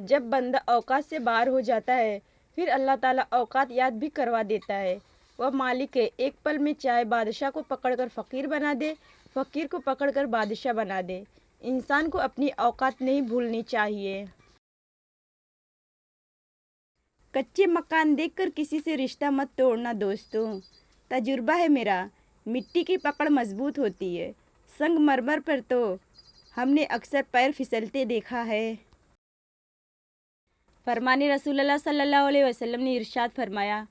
جب بندہ اوقات سے باہر ہو جاتا ہے پھر اللہ تعالیٰ اوقات یاد بھی کروا دیتا ہے۔ وہ مالک ہے، ایک پل میں چاہے بادشاہ کو پکڑ کر فقیر بنا دے، فقیر کو پکڑ کر بادشاہ بنا دے۔ انسان کو اپنی اوقات نہیں بھولنی چاہیے۔ کچے مکان دیکھ کر کسی سے رشتہ مت توڑنا دوستوں۔ تجربہ ہے میرا، مٹی کی پکڑ مضبوط ہوتی ہے، سنگ مرمر پر تو ہم نے اکثر پیر پھسلتے دیکھا ہے۔ فرمان رسول اللہ صلی اللہ علیہ وسلم نے ارشاد فرمایا،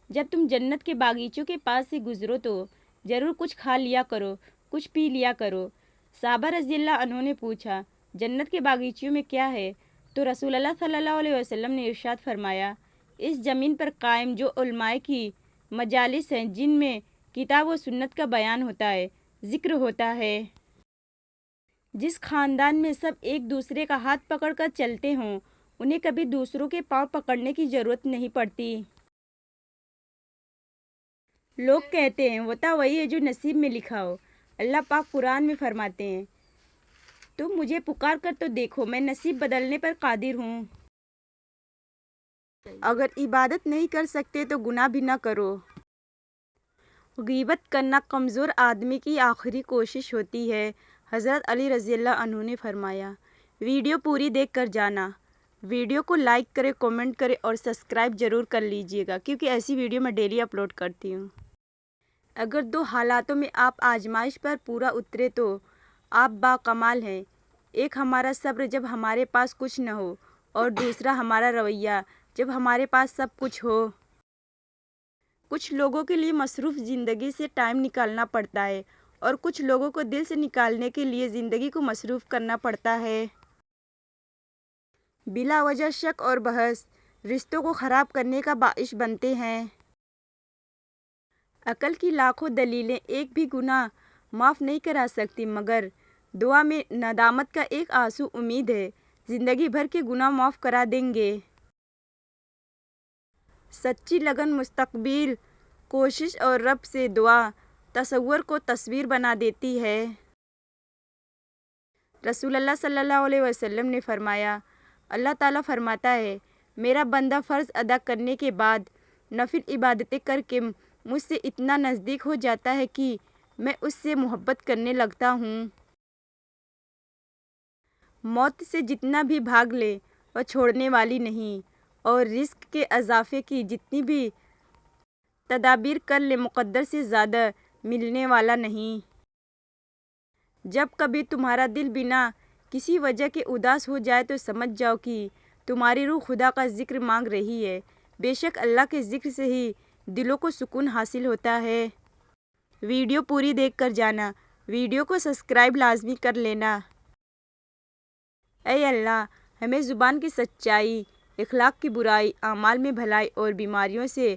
جب تم جنت کے باغیچوں کے پاس سے گزرو تو ضرور کچھ کھا لیا کرو، کچھ پی لیا کرو۔ صحابہ رضی اللہ عنہ نے پوچھا، جنت کے باغیچوں میں کیا ہے؟ تو رسول اللہ صلی اللہ علیہ وسلم نے ارشاد فرمایا، اس زمین پر قائم جو علماء کی مجالس ہیں جن میں کتاب و سنت کا بیان ہوتا ہے، ذکر ہوتا ہے۔ جس خاندان میں سب ایک دوسرے کا ہاتھ پکڑ کر چلتے ہوں انہیں کبھی دوسروں کے پاؤں پکڑنے کی ضرورت نہیں پڑتی۔ لوگ کہتے ہیں ہوتا وہی ہے جو نصیب میں لکھا ہو۔ اللہ پاک قرآن میں فرماتے ہیں، تم مجھے پکار کر تو دیکھو، میں نصیب بدلنے پر قادر ہوں۔ اگر عبادت نہیں کر سکتے تو گناہ بھی نہ کرو۔ غیبت کرنا کمزور آدمی کی آخری کوشش ہوتی ہے۔ حضرت علی رضی اللہ عنہ نے فرمایا۔ ویڈیو پوری دیکھ کر جانا۔ ویڈیو کو لائک کرے، کمنٹ کرے اور سبسکرائب ضرور کر لیجیے گا کیونکہ ایسی ویڈیو میں ڈیلی اپلوڈ کرتی ہوں۔ اگر دو حالاتوں میں آپ آزمائش پر پورا اترے تو آپ باکمال ہیں۔ ایک ہمارا صبر جب ہمارے پاس کچھ نہ ہو اور دوسرا ہمارا رویہ جب ہمارے پاس سب کچھ ہو۔ کچھ لوگوں کے لیے مصروف زندگی سے ٹائم نکالنا پڑتا ہے اور کچھ لوگوں کو دل سے نکالنے کے لیے زندگی کو مصروف کرنا پڑتا ہے۔ بلا وجہ شک اور بحث رشتوں کو خراب کرنے کا باعث بنتے ہیں۔ عقل کی لاکھوں دلیلیں ایک بھی گناہ معاف نہیں کرا سکتی مگر دعا میں ندامت کا ایک آنسو امید ہے زندگی بھر کے گناہ معاف کرا دیں گے۔ سچی لگن، مستقبل کوشش اور رب سے دعا تصور کو تصویر بنا دیتی ہے۔ رسول اللہ صلی اللہ علیہ وسلم نے فرمایا، اللہ تعالیٰ فرماتا ہے، میرا بندہ فرض ادا کرنے کے بعد نفل عبادتیں کر کے مجھ سے اتنا نزدیک ہو جاتا ہے کہ میں اس سے محبت کرنے لگتا ہوں۔ موت سے جتنا بھی بھاگ لے وہ چھوڑنے والی نہیں اور رزق کے اضافے کی جتنی بھی تدابیر کر لے مقدر سے زیادہ ملنے والا نہیں۔ جب کبھی تمہارا دل بنا کسی وجہ کے اداس ہو جائے تو سمجھ جاؤ کہ تمہاری روح خدا کا ذکر مانگ رہی ہے۔ بے شک اللہ کے ذکر سے ہی دلوں کو سکون حاصل ہوتا ہے۔ ویڈیو پوری دیکھ کر جانا۔ ویڈیو کو سبسکرائب لازمی کر لینا۔ اے اللہ، ہمیں زبان کی سچائی، اخلاق کی برائی، اعمال میں بھلائی اور بیماریوں سے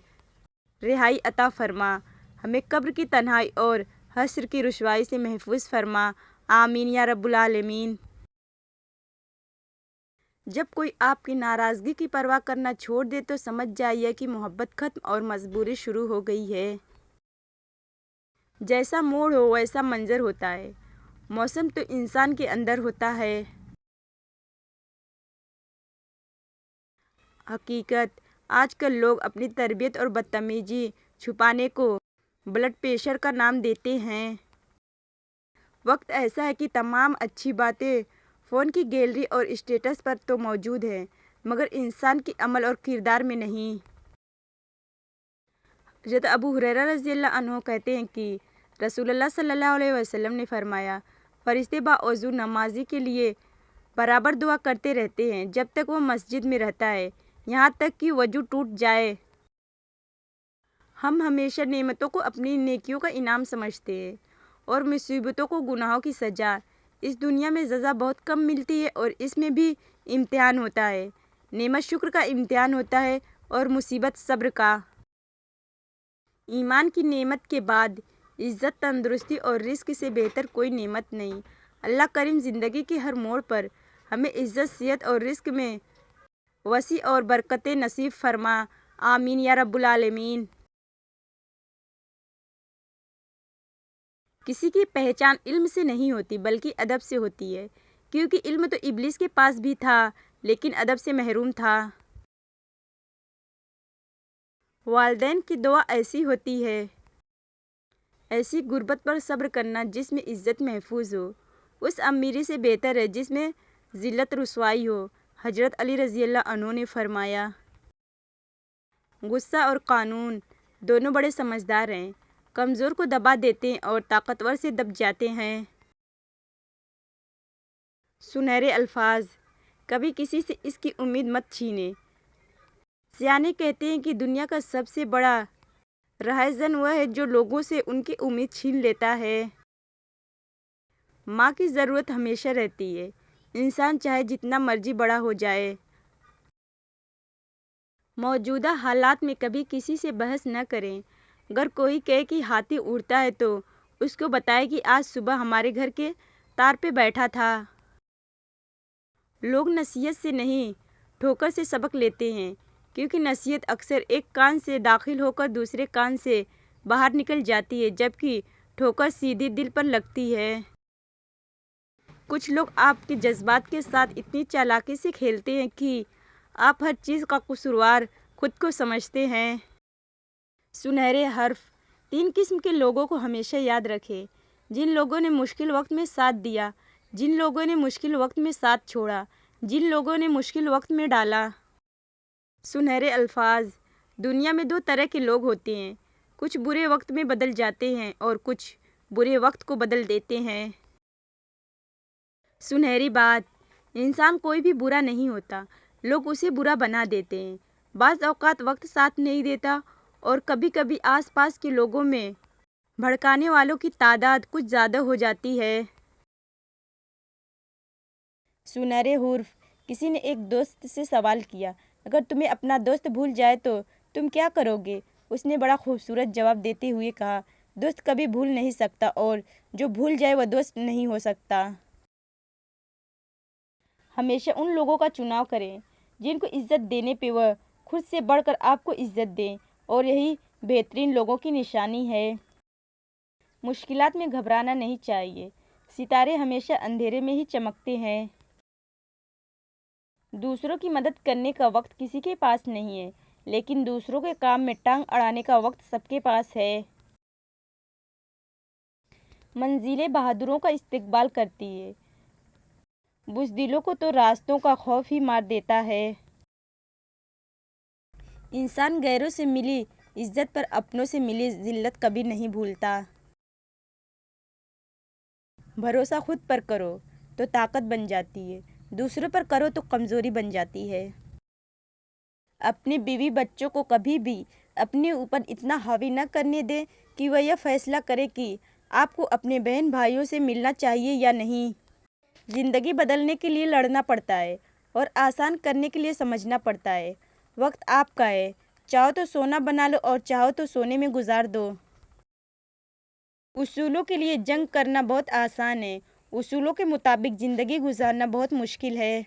رہائی عطا فرما۔ ہمیں قبر کی تنہائی اور حشر کی رسوائی سے محفوظ فرما۔ آمین یا رب العالمین۔ جب کوئی آپ کی ناراضگی کی پرواہ کرنا چھوڑ دے تو سمجھ جائیے کہ محبت ختم اور مجبوری شروع ہو گئی ہے۔ جیسا موڑ ہو ویسا منظر ہوتا ہے۔ موسم تو انسان کے اندر ہوتا ہے۔ حقیقت، آج کل لوگ اپنی تربیت اور بدتمیزی چھپانے کو بلڈ پریشر کا نام دیتے ہیں۔ وقت ایسا ہے کہ تمام اچھی باتیں فون کی گیلری اور اسٹیٹس پر تو موجود ہیں مگر انسان کے عمل اور کردار میں نہیں۔ حضرت ابو ہریرہ رضی اللہ عنہ کہتے ہیں کہ رسول اللہ صلی اللہ علیہ وسلم نے فرمایا، فرشتے باوضو نمازی کے لیے برابر دعا کرتے رہتے ہیں جب تک وہ مسجد میں رہتا ہے، یہاں تک کہ وضو ٹوٹ جائے۔ ہم ہمیشہ نعمتوں کو اپنی نیکیوں کا انعام سمجھتے ہیں اور مصیبتوں کو گناہوں کی سزا۔ اس دنیا میں سزا بہت کم ملتی ہے اور اس میں بھی امتحان ہوتا ہے۔ نعمت شکر کا امتحان ہوتا ہے اور مصیبت صبر کا۔ ایمان کی نعمت کے بعد عزت، تندرستی اور رزق سے بہتر کوئی نعمت نہیں۔ اللہ کریم زندگی کے ہر موڑ پر ہمیں عزت، صحت اور رزق میں وسعت اور برکتیں نصیب فرما۔ آمین یا رب العالمین۔ کسی کی پہچان علم سے نہیں ہوتی بلکہ ادب سے ہوتی ہے، کیونکہ علم تو ابلیس کے پاس بھی تھا لیکن ادب سے محروم تھا۔ والدین کی دعا ایسی ہوتی ہے، ایسی غربت پر صبر کرنا جس میں عزت محفوظ ہو، اس امیری سے بہتر ہے جس میں ذلت رسوائی ہو۔ حضرت علی رضی اللہ عنہ نے فرمایا، غصہ اور قانون دونوں بڑے سمجھدار ہیں، کمزور کو دبا دیتے ہیں اور طاقتور سے دب جاتے ہیں۔ سنہرے الفاظ، کبھی کسی سے اس کی امید مت چھینیں۔ سیانے کہتے ہیں کہ دنیا کا سب سے بڑا رہائش جن وہ ہے جو لوگوں سے ان کی امید چھین لیتا ہے۔ ماں کی ضرورت ہمیشہ رہتی ہے، انسان چاہے جتنا مرضی بڑا ہو جائے۔ موجودہ حالات میں کبھی کسی سے بحث نہ کریں۔ اگر کوئی کہے کہ ہاتھی اڑتا ہے تو اس کو بتائیں کہ آج صبح ہمارے گھر کے تار پہ بیٹھا تھا۔ لوگ نصیحت سے نہیں، ٹھوکر سے سبق لیتے ہیں، کیونکہ نصیحت اکثر ایک کان سے داخل ہو کر دوسرے کان سے باہر نکل جاتی ہے، جبکہ ٹھوکر سیدھی دل پر لگتی ہے۔ کچھ لوگ آپ کے جذبات کے ساتھ اتنی چالاکی سے کھیلتے ہیں کہ آپ ہر چیز کا قصوروار خود کو سمجھتے ہیں۔ سنہرے حرف، 3 قسم کے لوگوں کو ہمیشہ یاد رکھیں: جن لوگوں نے مشکل وقت میں ساتھ دیا، جن لوگوں نے مشکل وقت میں ساتھ چھوڑا، جن لوگوں نے مشکل وقت میں ڈالا۔ سنہرے الفاظ، دنیا میں 2 طرح کے لوگ ہوتے ہیں، کچھ برے وقت میں بدل جاتے ہیں اور کچھ برے وقت کو بدل دیتے ہیں۔ سنہری بات، انسان کوئی بھی برا نہیں ہوتا، لوگ اسے برا بنا دیتے ہیں۔ بعض اوقات وقت ساتھ نہیں دیتا اور کبھی کبھی آس پاس کے لوگوں میں بھڑکانے والوں کی تعداد کچھ زیادہ ہو جاتی ہے۔ سنہرے حروف، کسی نے ایک دوست سے سوال کیا، اگر تمہیں اپنا دوست بھول جائے تو تم کیا کرو گے؟ اس نے بڑا خوبصورت جواب دیتے ہوئے کہا، دوست کبھی بھول نہیں سکتا اور جو بھول جائے وہ دوست نہیں ہو سکتا۔ ہمیشہ ان لوگوں کا چناؤ کریں جن کو عزت دینے پہ وہ خود سے بڑھ کر آپ کو عزت دیں، اور یہی بہترین لوگوں کی نشانی ہے۔ مشکلات میں گھبرانا نہیں چاہیے، ستارے ہمیشہ اندھیرے میں ہی چمکتے ہیں۔ دوسروں کی مدد کرنے کا وقت کسی کے پاس نہیں ہے، لیکن دوسروں کے کام میں ٹانگ اڑانے کا وقت سب کے پاس ہے۔ منزلیں بہادروں کا استقبال کرتی ہیں، بزدلوں کو تو راستوں کا خوف ہی مار دیتا ہے۔ انسان غیروں سے ملی عزت پر اپنوں سے ملی ذلت کبھی نہیں بھولتا۔ بھروسہ خود پر کرو تو طاقت بن جاتی ہے، دوسروں پر کرو تو کمزوری بن جاتی ہے۔ اپنی بیوی بچوں کو کبھی بھی اپنے اوپر اتنا حاوی نہ کرنے دیں کہ وہ یہ فیصلہ کرے کہ آپ کو اپنے بہن بھائیوں سے ملنا چاہیے یا نہیں۔ زندگی بدلنے کے لیے لڑنا پڑتا ہے اور آسان کرنے کے لیے سمجھنا پڑتا ہے۔ وقت آپ کا ہے، چاہو تو سونا بنا لو اور چاہو تو سونے میں گزار دو۔ اصولوں کے لیے جنگ کرنا بہت آسان ہے، اصولوں کے مطابق زندگی گزارنا بہت مشکل ہے۔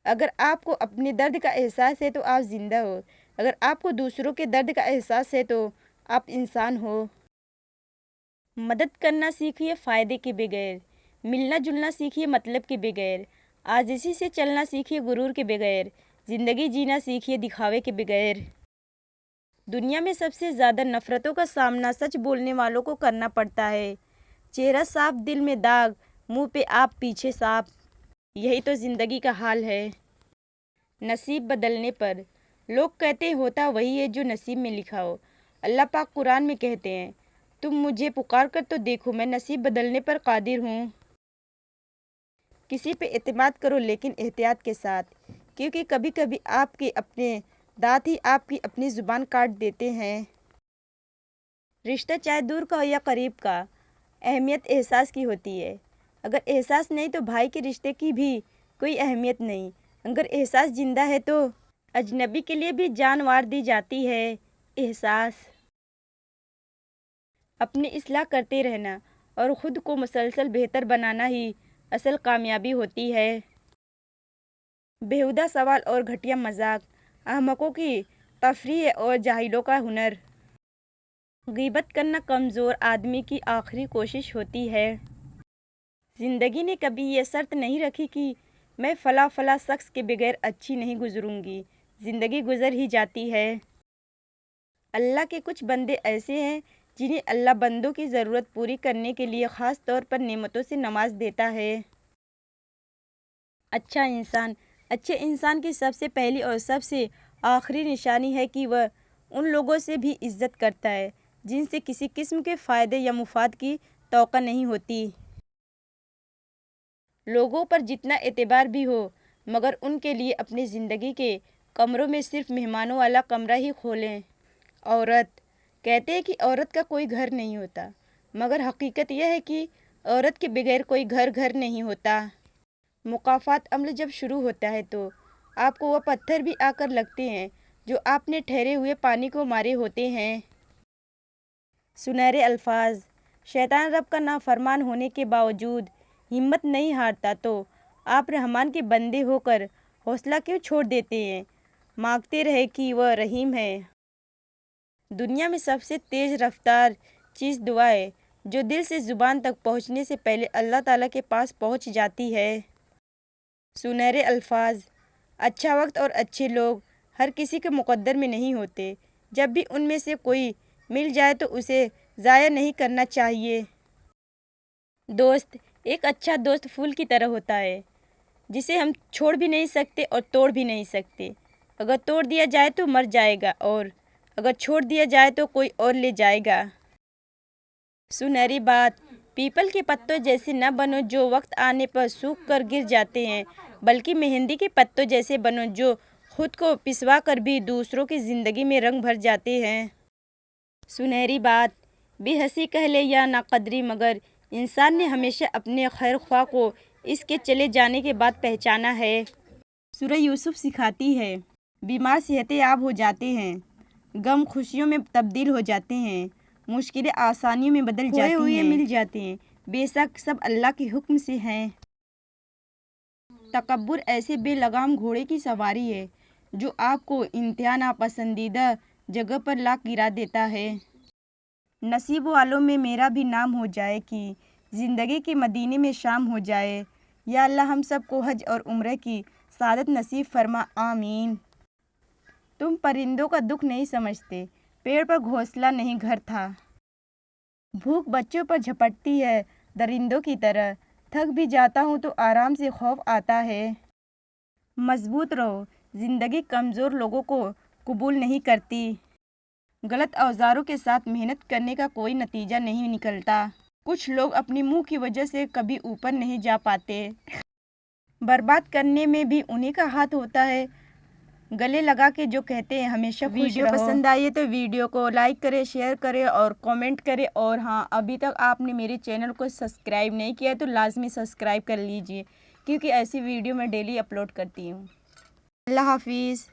اگر آپ کو اپنے درد کا احساس ہے تو آپ زندہ ہو، اگر آپ کو دوسروں کے درد کا احساس ہے تو آپ انسان ہو۔ مدد کرنا سیکھیے فائدے کے بغیر، ملنا جلنا سیکھیے مطلب کے بغیر، عاجزی سے چلنا سیکھیے غرور کے بغیر، زندگی جینا سیکھیے دکھاوے کے بغیر۔ دنیا میں سب سے زیادہ نفرتوں کا سامنا سچ بولنے والوں کو کرنا پڑتا ہے۔ چہرہ صاف دل میں داغ، منہ پہ آپ پیچھے سانپ، یہی تو زندگی کا حال ہے۔ نصیب بدلنے پر، لوگ کہتے ہیں ہوتا وہی ہے جو نصیب میں لکھا ہو۔ اللہ پاک قرآن میں کہتے ہیں، تم مجھے پکار کر تو دیکھو، میں نصیب بدلنے پر قادر ہوں۔ کسی پہ اعتماد کرو لیکن احتیاط کے ساتھ، کیونکہ کبھی کبھی آپ کے اپنے دانت ہی آپ کی اپنی زبان کاٹ دیتے ہیں۔ رشتہ چاہے دور کا ہو یا قریب کا، اہمیت احساس کی ہوتی ہے۔ اگر احساس نہیں تو بھائی کے رشتے کی بھی کوئی اہمیت نہیں۔ اگر احساس زندہ ہے تو اجنبی کے لیے بھی جان وار دی جاتی ہے۔ احساس، اپنی اصلاح کرتے رہنا اور خود کو مسلسل بہتر بنانا ہی اصل کامیابی ہوتی ہے۔ بیہودہ سوال اور گھٹیا مذاق احمقوں کی تفریح ہے اور جاہلوں کا ہنر۔ غیبت کرنا کمزور آدمی کی آخری کوشش ہوتی ہے۔ زندگی نے کبھی یہ شرط نہیں رکھی کہ میں فلاں فلاں شخص کے بغیر اچھی نہیں گزروں گی، زندگی گزر ہی جاتی ہے۔ اللہ کے کچھ بندے ایسے ہیں جنہیں اللہ بندوں کی ضرورت پوری کرنے کے لیے خاص طور پر نعمتوں سے نواز دیتا ہے۔ اچھا انسان، اچھے انسان کی سب سے پہلی اور سب سے آخری نشانی ہے کہ وہ ان لوگوں سے بھی عزت کرتا ہے جن سے کسی قسم کے فائدے یا مفاد کی توقع نہیں ہوتی۔ لوگوں پر جتنا اعتبار بھی ہو مگر ان کے لیے اپنی زندگی کے کمروں میں صرف مہمانوں والا کمرہ ہی کھولیں۔ عورت کہتے ہیں کہ عورت کا کوئی گھر نہیں ہوتا، مگر حقیقت یہ ہے کہ عورت کے بغیر کوئی گھر نہیں ہوتا۔ مکافات عمل جب شروع ہوتا ہے تو آپ کو وہ پتھر بھی آ کر لگتے ہیں جو آپ نے ٹھہرے ہوئے پانی کو مارے ہوتے ہیں۔ سنہرے الفاظ، شیطان رب کا نافرمان ہونے کے باوجود ہمت نہیں ہارتا تو آپ رحمان کے بندے ہو کر حوصلہ کیوں چھوڑ دیتے ہیں؟ مانگتے رہے کہ وہ رحیم ہے۔ دنیا میں سب سے تیز رفتار چیز دعا ہے جو دل سے زبان تک پہنچنے سے پہلے اللہ تعالیٰ کے پاس پہنچ جاتی ہے۔ سنہرے الفاظ، اچھا وقت اور اچھے لوگ ہر کسی کے مقدر میں نہیں ہوتے، جب بھی ان میں سے کوئی مل جائے تو اسے ضائع نہیں کرنا چاہیے۔ دوست، ایک اچھا دوست پھول کی طرح ہوتا ہے جسے ہم چھوڑ بھی نہیں سکتے اور توڑ بھی نہیں سکتے۔ اگر توڑ دیا جائے تو مر جائے گا اور اگر چھوڑ دیا جائے تو کوئی اور لے جائے گا۔ سنہری بات، پیپل کے پتوں جیسے نہ بنو جو وقت آنے پر سوکھ کر گر جاتے ہیں، بلکہ مہندی کے پتوں جیسے بنو جو خود کو پسوا کر بھی دوسروں کی زندگی میں رنگ بھر جاتے ہیں۔ سنہری بات، بے حسی کہہ لے یا ناقدری مگر انسان نے ہمیشہ اپنے خیر خواہ کو اس کے چلے جانے کے بعد پہچانا ہے۔ سورہ یوسف سکھاتی ہے، بیمار صحت یاب ہو جاتے ہیں، غم خوشیوں میں تبدیل ہو جاتے ہیں، مشکلیں آسانیوں میں بدل جاتی ہیں، کھوئے ہوئے مل جاتے ہیں، بے شک سب اللہ کے حکم سے ہیں۔ تکبر ایسے بے لگام گھوڑے کی سواری ہے جو آپ کو انتہا ناپسندیدہ جگہ پر لا گرا دیتا ہے۔ نصیب والوں میں میرا بھی نام ہو جائے کہ زندگی کے مدینے میں شام ہو جائے۔ یا اللہ ہم سب کو حج اور عمرہ کی سعادت نصیب فرما، آمین۔ تم پرندوں کا دکھ نہیں سمجھتے، پیڑ پر گھونسلہ نہیں گھر تھا۔ بھوک بچوں پر جھپٹتی ہے درندوں کی طرح، تھک بھی جاتا ہوں تو آرام سے خوف آتا ہے۔ مضبوط رہو، زندگی کمزور لوگوں کو قبول نہیں کرتی۔ غلط اوزاروں کے ساتھ محنت کرنے کا کوئی نتیجہ نہیں نکلتا۔ کچھ لوگ اپنی منہ کی وجہ سے کبھی اوپر نہیں جا پاتے۔ برباد کرنے میں بھی انہی کا ہاتھ ہوتا ہے۔ گلے لگا کے جو کہتے ہیں ہمیشہ خوش رہو۔ ویڈیو پسند آئی ہے تو ویڈیو کو لائک کرے، شیئر کرے اور کامنٹ کرے، اور ہاں ابھی تک آپ نے میرے چینل کو سبسکرائب نہیں کیا تو لازمی سبسکرائب کر لیجئے کیونکہ ایسی ویڈیو میں ڈیلی اپلوڈ کرتی ہوں۔ اللہ حافظ۔